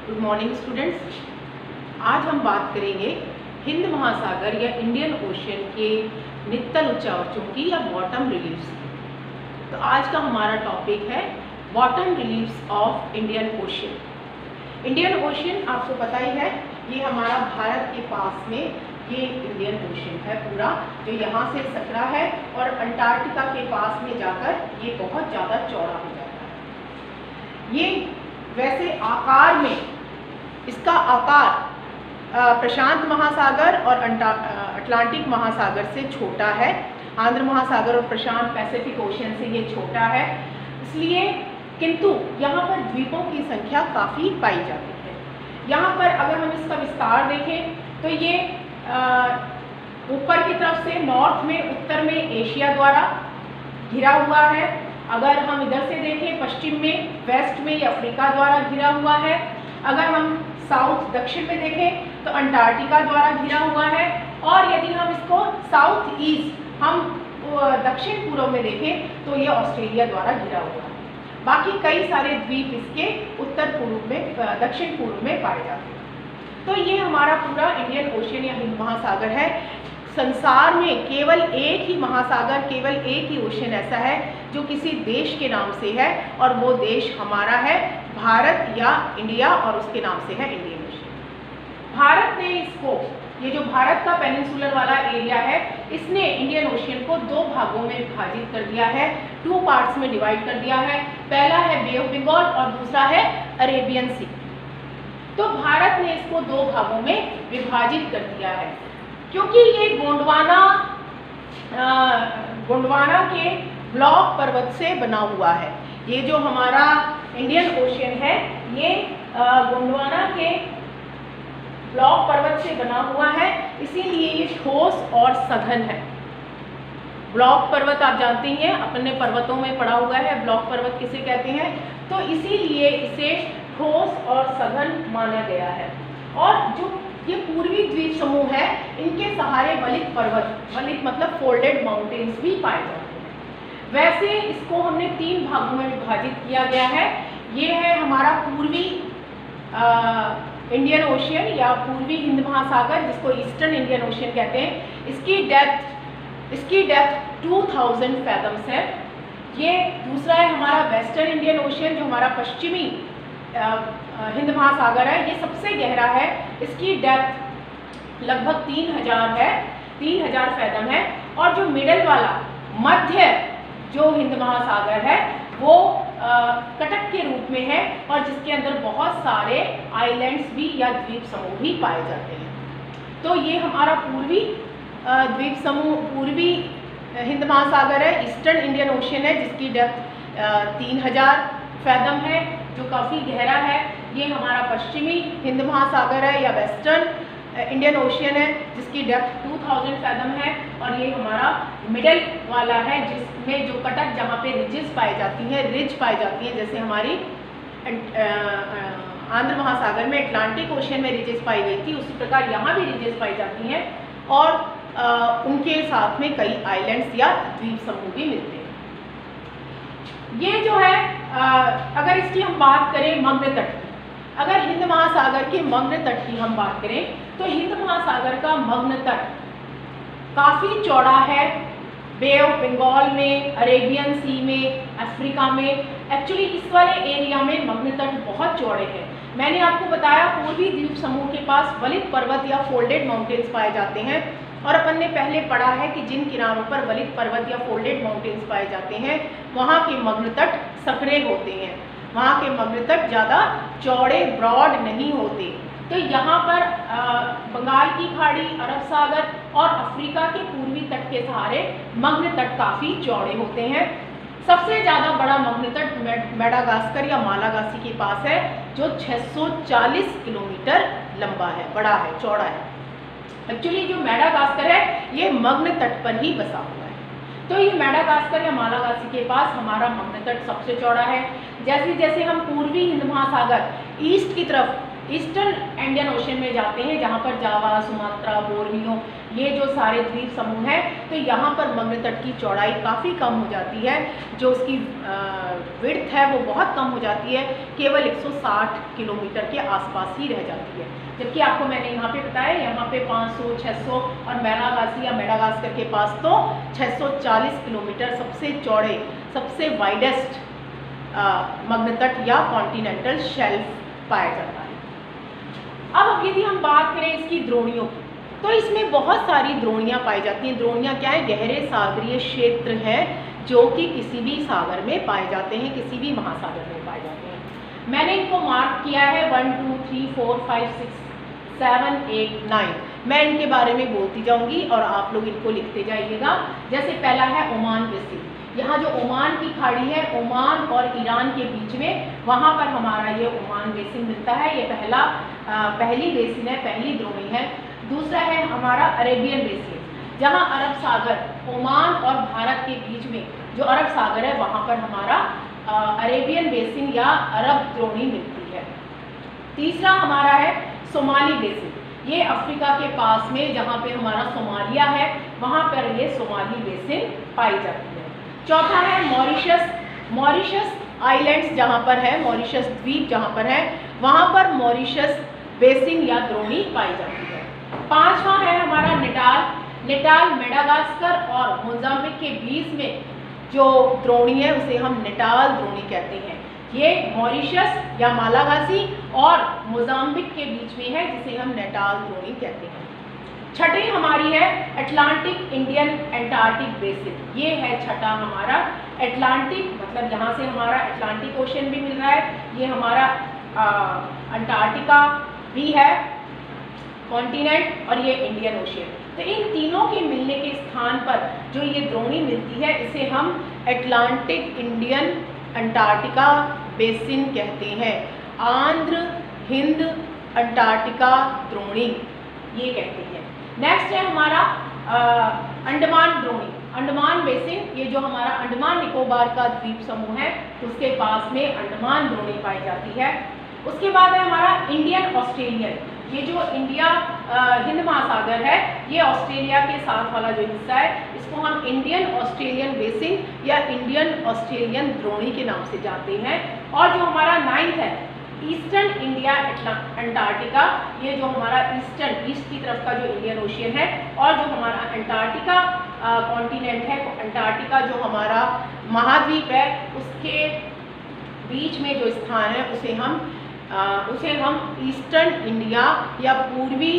Good morning students. आज हम बात करेंगे हिंद महासागर या इंडियन ओशन के नित्तल उच्चावचों की या बॉटम रिलीफ्स की। तो आज का हमारा टॉपिक है bottom reliefs of Indian ocean. Indian ocean आपको पता ही है, ये हमारा भारत के पास में ये इंडियन ओशन है पूरा, जो यहाँ से सकरा है और अंटार्कटिका के पास में जाकर ये बहुत ज़्यादा चौड़ा हो जाता है। ये वैसे आकार में इसका आकार प्रशांत महासागर और अटलांटिक महासागर से छोटा है। आंध्र महासागर और प्रशांत पैसिफिक ओशन से ये छोटा है, इसलिए किंतु यहाँ पर द्वीपों की संख्या काफ़ी पाई जाती है। यहाँ पर अगर हम इसका विस्तार देखें तो ये ऊपर की तरफ से नॉर्थ में, उत्तर में एशिया द्वारा घिरा हुआ है। अगर हम इधर से देखें पश्चिम में, वेस्ट में ये अफ्रीका द्वारा घिरा हुआ है। अगर हम साउथ दक्षिण में देखें तो अंटार्कटिका द्वारा घिरा हुआ है। और यदि हम इसको साउथ ईस्ट, हम दक्षिण पूर्व में देखें तो ये ऑस्ट्रेलिया द्वारा घिरा हुआ है। बाकी कई सारे द्वीप इसके उत्तर पूर्व में, दक्षिण पूर्व में पाए जाते हैं। तो ये हमारा पूरा इंडियन ओशन या हिंद महासागर है। संसार में केवल एक ही महासागर, केवल एक ही ओशन ऐसा है जो किसी देश के नाम से है, और वो देश हमारा है भारत या इंडिया, और उसके नाम से है इंडियन ओशन। भारत ने इसको, ये जो भारत का पेनिनसुलर वाला एरिया है, इसने इंडियन ओशन को दो भागों में विभाजित कर दिया है, टू पार्ट्स में डिवाइड कर दिया है। पहला है बे ऑफ बंगाल और दूसरा है अरेबियन सी। तो भारत ने इसको दो भागों में विभाजित कर दिया है, क्योंकि ये गोंडवाना के ब्लॉक पर्वत से बना हुआ है। ये जो हमारा इंडियन ओशन है, ये गोंडवाना के ब्लॉक पर्वत से बना हुआ है, इसीलिए ये ठोस और सघन है। ब्लॉक पर्वत आप जानते ही हैं, अपने पर्वतों में पड़ा हुआ है, ब्लॉक पर्वत किसे कहते हैं, तो इसीलिए इसे ठोस और सघन माना गया है। और जो ये पूर्वी द्वीप समूह है, इनके सहारे वलित पर्वत, वलित मतलब फोल्डेड माउंटेन्स भी पाए जाते हैं। वैसे इसको हमने तीन भागों में विभाजित किया गया है। ये है हमारा पूर्वी इंडियन ओशन या पूर्वी हिंद महासागर, जिसको ईस्टर्न इंडियन ओशन कहते हैं। इसकी डेप्थ 2000 फैथम्स है। ये दूसरा है हमारा वेस्टर्न इंडियन ओशन, जो हमारा पश्चिमी हिंद महासागर है, ये सबसे गहरा है। इसकी डेप्थ लगभग 3000 है, 3000 फैथम है। और जो मिडल वाला मध्य जो हिंद महासागर है, वो कटक के रूप में है, और जिसके अंदर बहुत सारे आइलैंड्स भी या द्वीप समूह भी पाए जाते हैं। तो ये हमारा पूर्वी द्वीप समूह, पूर्वी हिंद महासागर है, ईस्टर्न इंडियन ओशन है, जिसकी डेप्थ 3000 फैथम है, जो काफ़ी गहरा है। ये हमारा पश्चिमी हिंद महासागर है या वेस्टर्न इंडियन ओशन है, जिसकी डेप्थ 2000 फैथम है। और ये हमारा मिडल वाला है, जिसमें जो कटक, जहाँ पे रिजेस पाई जाती हैं, रिज पाई जाती हैं, जैसे हमारी आंध्र महासागर में अटलांटिक ओशन में रिजेस पाई गई थी, उसी प्रकार यहाँ भी रिजेस पाई जाती हैं। और उनके साथ में कई आइलैंड्स या द्वीप समूह भी मिलते हैं। ये जो है, अगर इसकी हम बात करें मग्न तट की, अगर हिंद महासागर के मग्न तट की हम बात करें तो हिंद महासागर का मग्न तट काफ़ी चौड़ा है। बे ऑफ बंगाल में, अरेबियन सी में, अफ्रीका में, एक्चुअली इस वाले एरिया में मग्न तट बहुत चौड़े हैं। मैंने आपको बताया पूर्वी द्वीप समूह के पास वलित पर्वत या फोल्डेड माउंटेन्स पाए जाते हैं, और अपन ने पहले पढ़ा है कि जिन किनारों पर वलित पर्वत या फोल्डेड माउंटेन्स पाए जाते हैं, वहाँ के मग्न तट सकरे होते हैं, वहाँ के मग्न तट ज़्यादा चौड़े, ब्रॉड नहीं होते। तो यहाँ पर बंगाल की खाड़ी, अरब सागर और अफ्रीका के पूर्वी तट के सहारे मग्न तट काफ़ी चौड़े होते हैं। सबसे ज़्यादा बड़ा मग्न तट मेडागास्कर या मालागासी के पास है, जो 640 किलोमीटर लंबा है, बड़ा है, चौड़ा है। एक्चुअली जो मेडागास्कर है, ये मग्न तट पर ही बसा हुआ है। तो ये मेडागास्कर या मालागासी के पास हमारा मग्न तट सबसे चौड़ा है। जैसे जैसे हम पूर्वी हिंद महासागर ईस्ट की तरफ ईस्टर्न इंडियन ओशन में जाते हैं, जहाँ पर जावा, सुमात्रा, बोर्नियो, ये जो सारे द्वीप समूह हैं, तो यहाँ पर मग्न तट की चौड़ाई काफ़ी कम हो जाती है, जो उसकी विड्थ है वो बहुत कम हो जाती है, केवल 160 किलोमीटर के आसपास ही रह जाती है। जबकि आपको मैंने यहाँ पे बताया, यहाँ पे 500, 600 और मेलागासी या मेडागास्कर के पास तो 640 किलोमीटर सबसे चौड़े, सबसे वाइडेस्ट मग्न तट या कॉन्टिनेंटल शेल्फ पाया जाता है। अब यदि हम बात करें इसकी द्रोणियों की, तो इसमें बहुत सारी द्रोणियाँ पाई जाती हैं। द्रोणियाँ क्या है? गहरे सागरीय क्षेत्र हैं जो कि किसी भी सागर में पाए जाते हैं, किसी भी महासागर में पाए जाते हैं। मैंने इनको मार्क किया है 1 2 3 4 5 6 7 8 9। मैं इनके बारे में बोलती जाऊंगी और आप लोग इनको लिखते जाइएगा। जैसे पहला है ओमान बेसिन। यहाँ जो ओमान की खाड़ी है, ओमान और ईरान के बीच में, वहाँ पर हमारा ये ओमान बेसिन मिलता है। ये पहली बेसिन है, पहली द्रोणी है। दूसरा है हमारा अरेबियन बेसिन, जहाँ अरब सागर, ओमान और भारत के बीच में जो अरब सागर है, वहाँ पर हमारा अरेबियन बेसिन या अरब द्रोणी मिलती है। तीसरा हमारा है सोमाली बेसिन। ये अफ्रीका के पास में, जहाँ पे हमारा सोमालिया है, वहाँ पर ये सोमाली बेसिन पाई जाती है। चौथा है मॉरिशस। मॉरिशस आइलैंड्स जहाँ पर है, मॉरिशस द्वीप जहाँ पर है, वहाँ पर मॉरिशस बेसिन या द्रोणी पाई जाती है। पांचवा है हमारा नेटाल। नेटाल मेडागास्कर और मोजाम्बिक के बीच में जो द्रोणी है, उसे हम नेटाल द्रोणी कहते हैं। ये मॉरिशस या मालागासी और मोजाम्बिक के बीच में है, जिसे हम नेटाल द्रोणी कहते हैं। छठी हमारी है अटलांटिक इंडियन एंटार्क्टिक बेसिन। ये है छठा हमारा अटलांटिक, मतलब यहाँ से हमारा अटलांटिक ओशन भी मिल रहा है, ये हमारा अंटार्कटिका भी है कॉन्टिनेंट, और ये इंडियन ओशन। तो इन तीनों के मिलने के स्थान पर जो ये द्रोणी मिलती है, इसे हम अटलांटिक इंडियन अंटार्कटिका बेसिन कहते हैं। आंध्र हिंद अंटार्कटिका द्रोणी ये कहते हैं। नेक्स्ट है हमारा अंडमान द्रोणी, अंडमान बेसिन। ये जो हमारा अंडमान निकोबार का द्वीप समूह है, उसके पास में अंडमान द्रोणी पाई जाती है। उसके बाद है हमारा इंडियन ऑस्ट्रेलियन। ये जो इंडिया हिंद महासागर है, ये ऑस्ट्रेलिया के साथ वाला जो हिस्सा है, इसको हम इंडियन ऑस्ट्रेलियन बेसिन या इंडियन ऑस्ट्रेलियन द्रोणी के नाम से जानते हैं। और जो हमारा 9th है ईस्टर्न इंडिया अंटार्कटिका। ये जो हमारा ईस्टर्न, ईस्ट की तरफ का जो इंडियन ओशियन है, और जो हमारा अंटार्कटिका कॉन्टिनेंट है, अंटार्कटिका जो हमारा महाद्वीप है, उसके बीच में जो स्थान है, उसे हम ईस्टर्न इंडिया या पूर्वी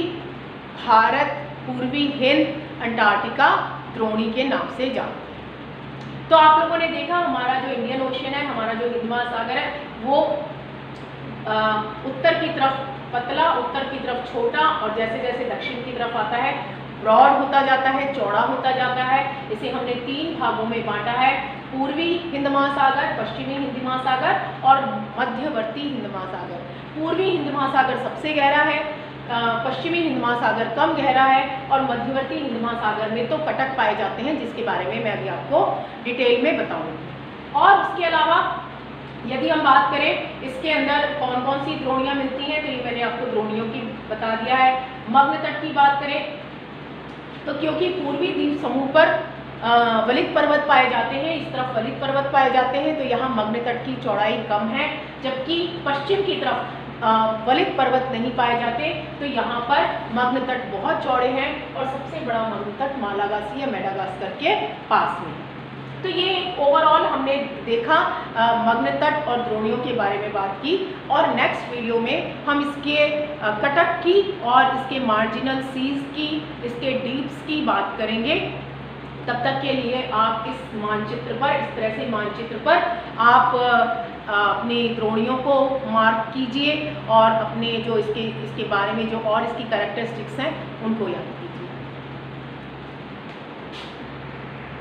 भारत, पूर्वी हिंद अंटार्कटिका द्रोणी के नाम से जानते हैं। तो आप लोगों ने देखा हमारा जो इंडियन ओशियन है, हमारा जो हिंद महासागर है, वो उत्तर की तरफ पतला, उत्तर की तरफ छोटा, और जैसे जैसे दक्षिण की तरफ आता है ब्रॉड होता जाता है, चौड़ा होता जाता है। इसे हमने 3 भागों में बांटा है, पूर्वी हिंद महासागर, पश्चिमी हिंद महासागर और मध्यवर्ती हिंद महासागर। पूर्वी हिंद महासागर सबसे गहरा है, पश्चिमी हिंद महासागर कम गहरा है, और मध्यवर्ती हिंद महासागर में तो कटक पाए जाते हैं, जिसके बारे में मैं अभी आपको डिटेल में बताऊंगी। और उसके अलावा यदि हम बात करें इसके अंदर कौन कौन सी द्रोणियाँ मिलती हैं, तो ये मैंने आपको द्रोणियों की बता दिया है। मग्न तट की बात करें तो क्योंकि पूर्वी द्वीप समूह पर वलित पर्वत पाए जाते हैं, इस तरफ वलित पर्वत पाए जाते हैं, तो यहाँ मग्न तट की चौड़ाई कम है, जबकि पश्चिम की तरफ वलित पर्वत नहीं पाए जाते, तो यहाँ पर मग्न तट बहुत चौड़े हैं, और सबसे बड़ा मग्न तट मालागासी या मेडागास्कर के पास में। तो ये ओवरऑल हमने देखा मग्न तट और द्रोणियों के बारे में बात की, और नेक्स्ट वीडियो में हम इसके कटक की और इसके मार्जिनल सीज की, इसके डीप्स की बात करेंगे। तब तक के लिए आप इस मानचित्र पर, इस तरह से मानचित्र पर आप अपनी द्रोणियों को मार्क कीजिए, और अपने जो इसके बारे में जो और इसकी कैरेक्टरिस्टिक्स हैं उनको याद कीजिए।